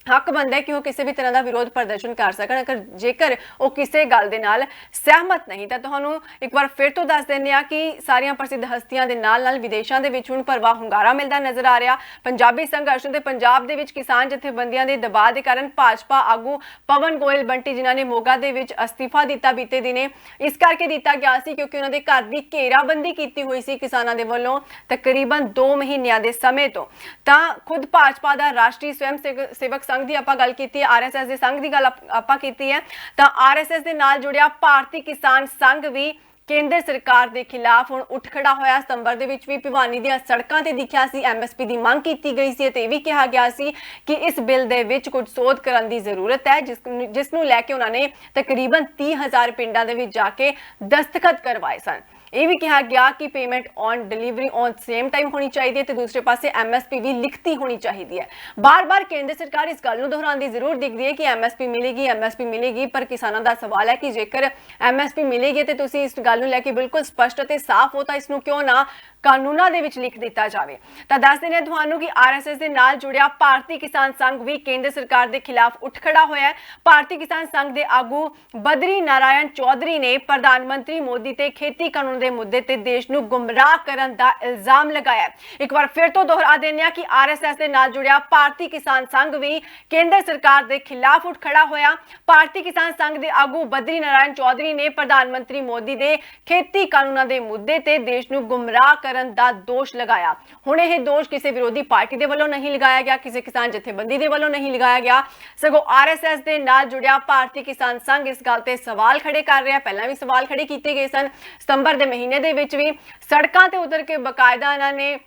ਹੱਕ ਬਣਦਾ ਹੈ ਕਿ ਉਹ ਕਿਸੇ ਵੀ ਤਰ੍ਹਾਂ ਦਾ ਵਿਰੋਧ ਪ੍ਰਦਰਸ਼ਨ ਕਰ ਸਕਣ। ਜੇਕਰ ਉਹ ਕਿਸੇ ਗੱਲ ਦੇ ਨਾਲ ਸਹਿਮਤ ਨਹੀਂ ਤਾਂ ਤੁਹਾਨੂੰ ਇੱਕ ਵਾਰ ਫਿਰ ਤੋਂ ਦੱਸ ਦਿੰਦੇ ਆ ਕਿ ਸਾਰੀਆਂ ਪ੍ਰਸਿੱਧ ਹਸਤੀਆਂ ਦੇ ਨਾਲ ਵਿਦੇਸ਼ਾਂ ਦੇ ਵਿੱਚ ਹੁਣ ਭਰਵਾਂ ਹੁੰਗਾਰਾ ਮਿਲਦਾ ਨਜ਼ਰ ਆ ਰਿਹਾ। ਪੰਜਾਬੀ ਸੰਘਰਸ਼ ਤੇ ਪੰਜਾਬ ਦੇ ਵਿੱਚ ਕਿਸਾਨ ਜਥੇਬੰਦੀਆਂ ਦੇ ਦਬਾਅ ਦੇ ਕਾਰਨ ਭਾਜਪਾ ਆਗੂ ਪਵਨ ਗੋਇਲ ਬੰਟੀ ਜਿਨ੍ਹਾਂ ਨੇ ਮੋਗਾ ਦੇ ਵਿੱਚ ਅਸਤੀਫਾ ਦਿੱਤਾ ਬੀਤੇ ਦਿਨੇ, ਇਸ ਕਰਕੇ ਦਿੱਤਾ ਗਿਆ ਸੀ ਕਿਉਂਕਿ ਉਹਨਾਂ ਦੇ ਘਰ ਦੀ ਘੇਰਾਬੰਦੀ ਕੀਤੀ ਹੋਈ ਸੀ ਕਿਸਾਨਾਂ ਦੇ ਵੱਲੋਂ ਤਕਰੀਬਨ 2 ਮਹੀਨਿਆਂ ਦੇ ਸਮੇਂ ਤੋਂ। ਤਾਂ ਖੁਦ ਭਾਜਪਾ ਦਾ ਰਾਸ਼ਟਰੀ ਸਵੈਮ ਸੇਵਕ ਸੰਘ ਦੀ ਆਪਾਂ ਗੱਲ ਕੀਤੀ ਹੈ, RSS ਦੇ ਸੰਘ ਦੀ ਗੱਲ ਆਪਾਂ ਕੀਤੀ ਹੈ, ਤਾਂ RSS ਦੇ ਨਾਲ ਜੁੜਿਆ ਭਾਰਤੀ ਕਿਸਾਨ ਸੰਘ ਵੀ ਕੇਂਦਰ ਸਰਕਾਰ ਦੇ ਖਿਲਾਫ ਹੁਣ ਉੱਠ ਖੜਾ ਹੋਇਆ। ਸਤੰਬਰ ਦੇ ਵਿੱਚ ਵੀ ਭਿਵਾਨੀ ਦੀਆਂ ਸੜਕਾਂ ਤੇ ਦਿਖਿਆ ਸੀ, MSP ਦੀ ਮੰਗ ਕੀਤੀ ਗਈ ਸੀ ਤੇ ਇਹ ਵੀ ਕਿਹਾ ਗਿਆ ਸੀ ਕਿ ਇਸ ਬਿੱਲ ਦੇ ਵਿੱਚ ਕੁਝ ਸੋਧ ਕਰਨ ਦੀ ਜ਼ਰੂਰਤ ਹੈ, ਜਿਸ ਨੂੰ ਲੈ ਕੇ ਉਹਨਾਂ ਨੇ ਤਕਰੀਬਨ 30,000 ਪਿੰਡਾਂ ਦੇ ਵਿੱਚ ਜਾ ਕੇ ਦਸਤਖਤ ਕਰਵਾਏ ਸਨ। ਇਹ ਵੀ ਕਿਹਾ ਗਿਆ ਕਿ payment on delivery on same time ਹੋਣੀ ਚਾਹੀਦੀ ਹੈ ਤੇ ਦੂਸਰੇ ਪਾਸੇ MSP ਵੀ ਲਿਖਤੀ ਹੋਣੀ ਚਾਹੀਦੀ ਹੈ। ਬਾਰ-ਬਾਰ ਕੇਂਦਰ ਸਰਕਾਰ ਇਸ ਗੱਲ ਨੂੰ ਦੁਹਰਾਉਂਦੀ ਜ਼ਰੂਰ ਦਿਖਦੀ ਹੈ ਕਿ MSP ਮਿਲੇਗੀ, ਪਰ ਕਿਸਾਨਾਂ ਦਾ ਸਵਾਲ ਹੈ ਕਿ ਜੇਕਰ MSP ਮਿਲੇਗੀ ਤੇ ਤੁਸੀਂ ਇਸ ਗੱਲ ਨੂੰ ਲੈ ਕੇ ਬਿਲਕੁਲ ਸਪਸ਼ਟ ਅਤੇ ਸਾਫ਼ ਹੋ ਤਾਂ ਇਸ ਨੂੰ ਕਿਉਂ ਨਾ ਕਾਨੂੰਨਾਂ ਦੇ ਵਿੱਚ ਲਿਖ ਦਿੱਤਾ ਜਾਵੇ। ਤਾਂ ਦੱਸ ਦਿੰਦੇ ਹਾਂ ਤੁਹਾਨੂੰ ਕਿ RSS ਦੇ ਨਾਲ ਜੁੜਿਆ ਭਾਰਤੀ ਕਿਸਾਨ ਸੰਘ ਵੀ ਕੇਂਦਰ ਸਰਕਾਰ ਦੇ ਖਿਲਾਫ ਉੱਠ ਖੜਾ ਹੋਇਆ ਹੈ। ਭਾਰਤੀ ਕਿਸਾਨ ਸੰਘ ਦੇ ਆਗੂ ਬਦਰੀ ਨਾਰਾਇਣ ਚੌਧਰੀ ਨੇ ਪ੍ਰਧਾਨ ਮੰਤਰੀ ਮੋਦੀ ਤੇ ਖੇਤੀ ਕਾਨੂੰਨ ਦੇ ਮੁੱਦੇ ਤੇ ਦੇਸ਼ ਨੂੰ ਗੁੰਮਰਾਹ ਕਰਨ ਦਾ ਇਲਜ਼ਾਮ ਲਗਾਇਆ। ਇੱਕ ਵਾਰ ਫਿਰ ਤੋਂ ਦੁਹਰਾ ਦਿੰਦੇ ਹਾਂ ਕਿ RSS ਦੇ ਨਾਲ ਜੁੜਿਆ ਭਾਰਤੀ ਕਿਸਾਨ ਸੰਘ ਵੀ ਕੇਂਦਰ ਸਰਕਾਰ ਦੇ ਖਿਲਾਫ ਉੱਠ ਖੜਾ ਹੋਇਆ। ਭਾਰਤੀ ਕਿਸਾਨ ਸੰਘ ਦੇ ਆਗੂ ਬਦਰੀ ਨਾਰਾਇਣ ਚੌਧਰੀ ਨੇ ਪ੍ਰਧਾਨ ਮੰਤਰੀ ਮੋਦੀ ਦੇ ਖੇਤੀ ਕਾਨੂੰਨਾਂ ਦੇ ਮੁੱਦੇ ਤੇ ਦੇਸ਼ ਨੂੰ ਗੁੰਮਰਾਹ ਕਰਨ ਦਾ ਦੋਸ਼ ਲਗਾਇਆ। ਹੁਣ ਇਹ ਦੋਸ਼ ਕਿਸੇ ਵਿਰੋਧੀ ਪਾਰਟੀ ਦੇ ਵੱਲੋਂ ਨਹੀਂ ਲਗਾਇਆ ਗਿਆ, ਕਿਸੇ ਕਿਸਾਨ ਜਥੇਬੰਦੀ ਦੇ ਵੱਲੋਂ ਨਹੀਂ ਲਗਾਇਆ ਗਿਆ, ਸਗੋਂ RSS ਦੇ ਨਾਲ ਜੁੜਿਆ ਭਾਰਤੀ ਕਿਸਾਨ ਸੰਘ ਇਸ ਗੱਲ ਤੇ ਸਵਾਲ ਖੜੇ ਕਰ ਰਿਹਾ। ਪਹਿਲਾਂ ਵੀ ਸਵਾਲ ਖੜੇ ਕੀਤੇ ਗਏ ਸਨ। ਸਤੰਬਰ ਦੇ ਮਹੀਨੇ ਦੇ ਵਿੱਚ ਵੀ ਸੜਕਾਂ ਤੇ ਉਤਰ ਕੇ ਬਕਾਇਦਾ ਇਹਨਾਂ ਨੇ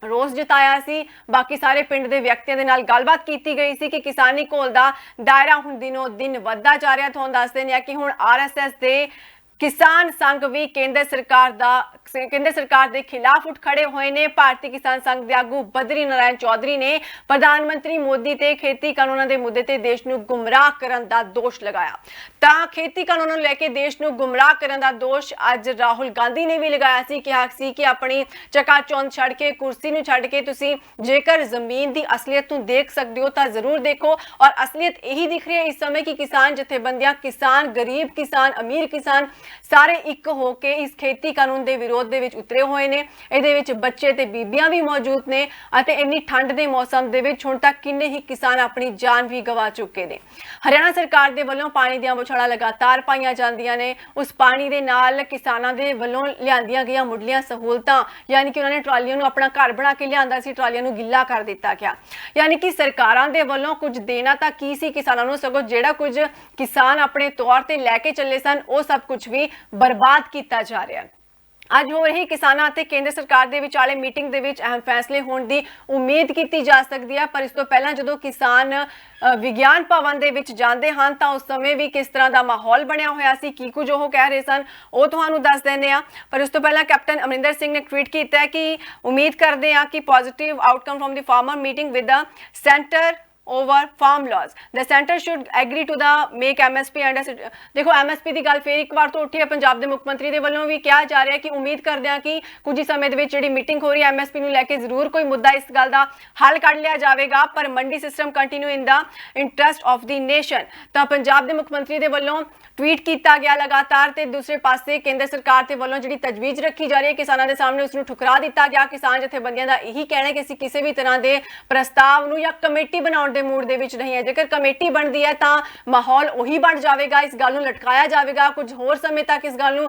ਰੋਸ ਜਤਾਇਆ ਸੀ। ਬਾਕੀ ਸਾਰੇ ਪਿੰਡ ਦੇ ਵਿਅਕਤੀਆਂ ਦੇ ਨਾਲ ਗੱਲਬਾਤ ਕੀਤੀ ਗਈ ਸੀ ਕਿ ਕਿਸਾਨੀ ਘੋਲ ਦਾ ਦਾਇਰਾ ਹੁਣ ਦਿਨੋਂ ਦਿਨ ਵੱਧਦਾ ਜਾ ਰਿਹਾ। ਤੁਹਾਨੂੰ ਦੱਸ ਦਿੰਦੇ ਆ ਕਿ ਹੁਣ RSS ਦੇ ਕਿਸਾਨ ਸੰਘ ਵੀ ਕੇਂਦਰ ਸਰਕਾਰ ਦੇ ਖਿਲਾਫ ਉੱਠ ਖੜੇ ਹੋਏ ਨੇ। ਭਾਰਤੀ ਕਿਸਾਨ ਸੰਘ ਦੇ ਆਗੂ ਬਦਰੀ ਨਾਰਾਇਣ ਚੌਧਰੀ ਨੇ ਪ੍ਰਧਾਨ ਮੰਤਰੀ ਮੋਦੀ ਤੇ ਖੇਤੀ ਕਾਨੂੰਨਾਂ ਦੇ ਮੁੱਦੇ ਤੇ ਦੇਸ਼ ਨੂੰ ਗੁੰਮਰਾਹ ਕਰਨ ਦਾ ਦੋਸ਼ ਲਗਾਇਆ। ਤਾਂ ਖੇਤੀ ਕਾਨੂੰਨਾਂ ਨੂੰ ਲੈ ਕੇ ਦੇਸ਼ ਨੂੰ ਗੁੰਮਰਾਹ ਕਰਨ ਦਾ ਦੋਸ਼ ਅੱਜ ਰਾਹੁਲ ਗਾਂਧੀ ਨੇ ਵੀ ਲਗਾਇਆ ਸੀ। ਕਿਹਾ ਸੀ ਕਿ ਆਪਣੀ ਚਕਾਚੌਂਧ ਛੱਡ ਕੇ, ਕੁਰਸੀ ਨੂੰ ਛੱਡ ਕੇ ਤੁਸੀਂ ਜੇਕਰ ਜ਼ਮੀਨ ਦੀ ਅਸਲੀਅਤ ਨੂੰ ਦੇਖ ਸਕਦੇ ਹੋ ਤਾਂ ਜ਼ਰੂਰ ਦੇਖੋ। ਔਰ ਅਸਲੀਅਤ ਇਹੀ ਦਿਖ ਰਹੀ ਹੈ ਇਸ ਸਮੇਂ ਕਿ ਕਿਸਾਨ ਜਥੇਬੰਦੀਆਂ, ਕਿਸਾਨ, ਗਰੀਬ ਕਿਸਾਨ, ਅਮੀਰ ਕਿਸਾਨ ਸਾਰੇ ਇੱਕ ਹੋ ਕੇ ਇਸ ਖੇਤੀ ਕਾਨੂੰਨ ਦੇ ਵਿਰੋਧ ਦੇ ਵਿੱਚ ਉਤਰੇ ਹੋਏ ਨੇ। ਇਹਦੇ ਵਿੱਚ ਬੱਚੇ ਤੇ ਬੀਬੀਆਂ ਵੀ ਮੌਜੂਦ ਨੇ ਅਤੇ ਇੰਨੀ ਠੰਡ ਦੇ ਮੌਸਮ ਦੇ ਵਿੱਚ ਹੁਣ ਤੱਕ ਕਿੰਨੇ ਹੀ ਕਿਸਾਨ ਆਪਣੀ ਜਾਨ ਵੀ ਗਵਾ ਚੁੱਕੇ ਨੇ। ਹਰਿਆਣਾ ਸਰਕਾਰ ਦੇ ਵੱਲੋਂ ਪਾਣੀ ਦੀਆਂ ਬੁਛਾੜਾਂ ਲਗਾਤਾਰ ਪਾਈਆਂ ਜਾਂਦੀਆਂ ਨੇ। ਉਸ ਪਾਣੀ ਦੇ ਨਾਲ ਕਿਸਾਨਾਂ ਦੇ ਵੱਲੋਂ ਲਿਆਂਦੀਆਂ ਗਈਆਂ ਮੁੱਢਲੀਆਂ ਸਹੂਲਤਾਂ, ਯਾਨੀ ਕਿ ਉਹਨਾਂ ਨੇ ਟਰਾਲੀਆਂ ਨੂੰ ਆਪਣਾ ਘਰ ਬਣਾ ਕੇ ਲਿਆਂਦਾ ਸੀ, ਟਰਾਲੀਆਂ ਨੂੰ ਗਿੱਲਾ ਕਰ ਦਿੱਤਾ ਗਿਆ। ਯਾਨੀ ਕਿ ਸਰਕਾਰਾਂ ਦੇ ਵੱਲੋਂ ਕੁਝ ਦੇਣਾ ਤਾਂ ਕੀ ਸੀ ਕਿਸਾਨਾਂ ਨੂੰ, ਸਗੋਂ ਜਿਹੜਾ ਕੁਝ ਕਿਸਾਨ ਆਪਣੇ ਤੌਰ ਤੇ ਲੈ ਕੇ ਚੱਲੇ ਸਨ ਉਹ ਸਭ ਕੁਝ ਵੀ ਬਰਬਾਦ ਕੀਤਾ ਜਾ ਰਿਹਾ। ਅੱਜ ਹੋ ਰਹੀ ਕਿਸਾਨਾਂ ਅਤੇ ਕੇਂਦਰ ਸਰਕਾਰ ਦੇ ਵਿਚਾਲੇ ਮੀਟਿੰਗ ਦੇ ਵਿੱਚ ਅਹਿਮ ਫੈਸਲੇ ਹੋਣ ਦੀ ਉਮੀਦ ਕੀਤੀ ਜਾ ਸਕਦੀ ਹੈ। ਪਰ ਇਸ ਤੋਂ ਪਹਿਲਾਂ ਜਦੋਂ ਕਿਸਾਨ ਵਿਗਿਆਨ ਭਵਨ ਦੇ ਵਿੱਚ ਜਾਂਦੇ ਹਨ ਤਾਂ ਉਸ ਸਮੇਂ ਵੀ ਕਿਸ ਤਰ੍ਹਾਂ ਦਾ ਮਾਹੌਲ ਬਣਿਆ ਹੋਇਆ ਸੀ, ਕੀ ਕੁਝ ਉਹ ਕਹਿ ਰਹੇ ਸਨ, ਉਹ ਤੁਹਾਨੂੰ ਦੱਸ ਦਿੰਦੇ ਆ। ਪਰ ਉਸ ਤੋਂ ਪਹਿਲਾਂ ਕੈਪਟਨ ਅਮਰਿੰਦਰ ਸਿੰਘ ਨੇ ਟਵੀਟ ਕੀਤਾ ਹੈ ਕਿ ਉਮੀਦ ਕਰਦੇ ਹਾਂ ਕਿ positive outcome from the farmer meeting with the centre over farm laws the centre should agree to the make MSP and देखो MSP की गल फिर एक बार तो उठी है पंजाब के मुख मंत्री के वलों भी कहा जा रहा है कि उम्मीद करते हैं कि कुछ ही समय जी मीटिंग हो रही है MSP ਨੂੰ लेके जरूर कोई मुद्दा इस गल का हल कढ़ लिया जाएगा पर mandi system continue in the interest of the nation तो पंजाब के मुख मंत्री के वलों ट्वीट किया गया लगातार तो दूसरे पासे केंद्र सरकार के वलों जी तजवीज़ रखी जा रही है किसानों के सामने उसनू ठुकरा दिता गया किसान जथेबंदियों का यही कहना है कि असीं किसी भी तरह के प्रस्ताव नू या कमेटी बनाने के मूड दे विच नहीं है जेकर कमेटी बनती है तो माहौल उही बन जाएगा इस गल नू लटकाया जाएगा कुछ होर समय तक इस गल नू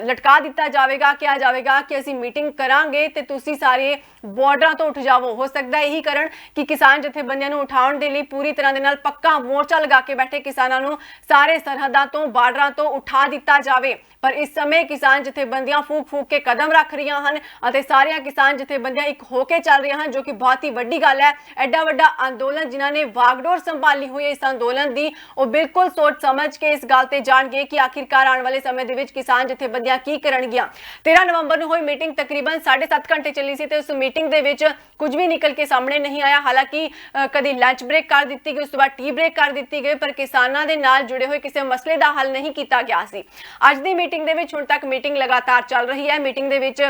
लटका दिता जाएगा कहा जाएगा कि असीं मीटिंग करांगे ते तुसीं सारे बॉर्डर तो उठ जाओ हो सकता है यही कारण कि किसान जथेबंदियों नू उठाउण दे लई पूरी तरह दे नाल पक्का मोर्चा लगा के बैठे किसानों नू सारे सरहदां तो बार्डरां तो उठा दिता जाए पर इस समय किसान जथेबंदियां फूक फूक के कदम रख रही हैं सारिया किसान जथेबंदियां एक होके चल रही हैं जो कि बहुत ही वड्डी गल है एडा वड्डा अंदोलन जिन्होंने वागडोर संभाली हुई है इस अंदोलन की वो बिल्कुल सोच समझ के इस गल ते जाणगे कि आखिरकार आने वाले समय दे विच किसान जथेबंदियां की करनगियां 13 नवंबर नूं हुई मीटिंग तकरीबन 7.5 घंटे चली सी ते उस मीटिंग दे विच कुछ भी निकल के सामने नहीं आया हालांकि कभी लंच ब्रेक कर दी गई उस बाद टी ब्रेक कर दी गई पर किसानों के नाल जुड़े हुए किसी मसले का हल नहीं किया गया सी अज दी मीटिंग दे विच हुण तक मीटिंग लगातार चल रही है मीटिंग दे विच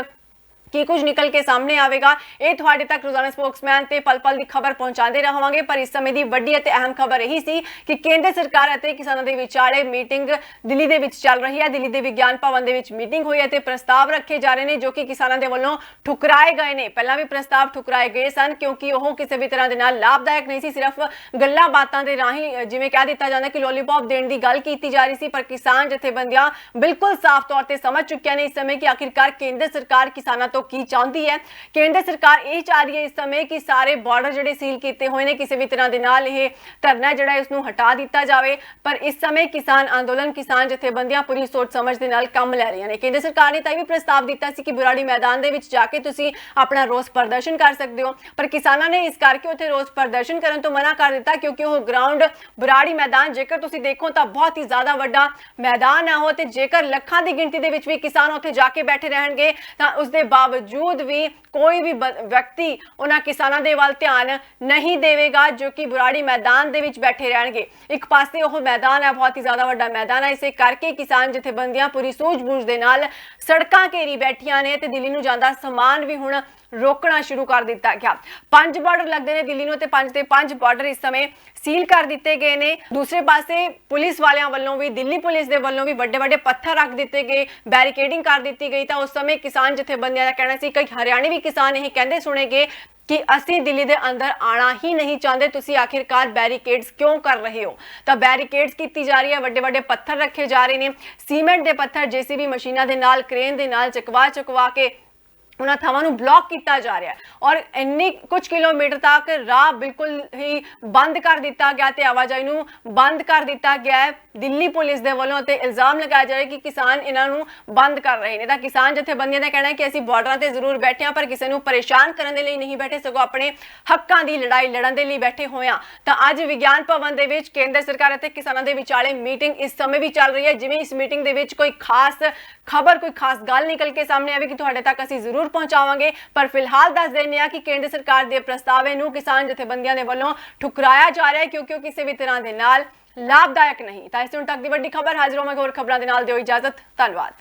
की कुछ निकल के सामने आएगा ये थोड़े तक रोजाना स्पोक्समैन ते पल पल की खबर पहुंचाते रहेंगे पर इस समय की वड्डी ते अहम खबर यही सी कि केंद्र सरकार अते किसानों के विचाले मीटिंग दिल्ली दे विच चल रही है दिल्ली के विज्ञान भवन दे विच मीटिंग हुई है ते प्रस्ताव रखे जा रहे हैं जो कि किसानों के वलों ठुकराए गए ने पहला भी प्रस्ताव ठुकराए गए सन क्योंकि वह किसी भी तरह के नाल लाभदायक नहीं सी सिर्फ गल्लां बातां दे राहीं जिवें कह दिता जाता कि लॉलीपॉप देने की गल की जा रही सी पर किसान जथेबंदियां बिल्कुल साफ तौर पर समझ चुकिया ने इस समय कि आखिरकार केंद्र सरकार किसानों तो की चाहती है केंद्र सरकार यह चाह रही है इस समय कि सारे बॉर्डर जिहड़े सील किए हुए हैं किसी भी तरह के नाल यह धरना जिहड़ा इसनूं हटा दिता जाए पर इस समय किसान आंदोलन किसान जथेबंदियां पूरी सोच समझ के नाल काम लै रही हैं केंद्र सरकार ने तो भी प्रस्ताव दिता सी कि बुराड़ी मैदान दे विच जाके तुसीं अपना रोस प्रदर्शन कर सकते हो पर किसानों ने इस करके उत्थे रोस प्रदर्शन करने तो मना कर दिता क्योंकि वह ग्राउंड बुराड़ी मैदान जेकर तुसीं देखो तो बहुत ही ज्यादा वड्डा मैदान है वो ते जेकर लखां की गिनती दे विच भी किसान उत्थे जाके बैठे रहणगे तां उसदे बावजूद भी कोई भी व्यक्ति उन्हां किसानों के वाल ध्यान नहीं देवेगा जो कि बुराड़ी मैदान दे विच बैठे रहणगे एक पासे वह मैदान है बहुत ही ज्यादा वड्डा मैदान है इसे करके किसान जथेबंदियां पूरी सूझबूझ दे नाल सड़कां घेरी बैठियां ने ते दिल्ली नूं जांदा समान भी हुण रोकना शुरू कर दिता गया 5 बॉर्डर लगते हैं दिल्ली नूं ते 5 बॉर्डर इस समय सील कर दिते गए ने दूसरे पासे पुलिस वालियां वल्लों भी दिल्ली पुलिस दे वल्लों भी बड़े बड़े पत्थर रख दिते गए बैरिकेडिंग कर दी गई तो उस समय किसान जथेबंदियां का कहना सी कई हरियाणवी किसान यही कहते सुने गए कि असी दिल्ली दे अंदर आना ही नहीं चाहते तुसी आखिरकार बैरिकेड्स क्यों कर रहे हो तो बैरिकेड्स की जा रही है बड़े बड़े पत्थर रखे जा रहे हैं सीमेंट के पत्थर JCB मशीनों के नाल क्रेन के नाल चकवा के उन्होंने थावां नूं ब्लॉक किया जा रहा है और इन्नी कुछ किलोमीटर तक राह बिल्कुल ही बंद कर दिता गया ते आवाजाही नूं बंद कर दिता गया है दिल्ली पुलिस दे वलों ते इल्जाम लगाया जा रहा है कि किसान इन्हां नूं बंद कर रहे हैं किसान जथेबंदियां दा कहना है कि असीं बॉर्डरां ते जरूर बैठे हैं पर किसी नूं परेशान करने दे लई नहीं बैठे सगों अपने हक्कां दी लड़ाई लड़न दे लई बैठे होए हां तां अज विज्ञान भवन दे विच केंद्र सरकार अते किसानां दे विचाले मीटिंग इस समय भी चल रही है जिवें इस मीटिंग दे विच कोई खास खबर कोई खास गल निकल के सामने आवेगी तुहाडे तक असीं जरूर पहुंचावांगे पर फिलहाल दस देने आ कि केंद्र सरकार के प्रस्तावे नूं किसान जथेबंदियां दे वल्लों ठुकराया जा रहा है क्योंकि किसी भी तरह के नाल लाभदायक नहीं। तो इस तक की वड्डी खबर हाजिर होवांगे होर खबरां दे नाल दिओ इजाजत धन्नवाद।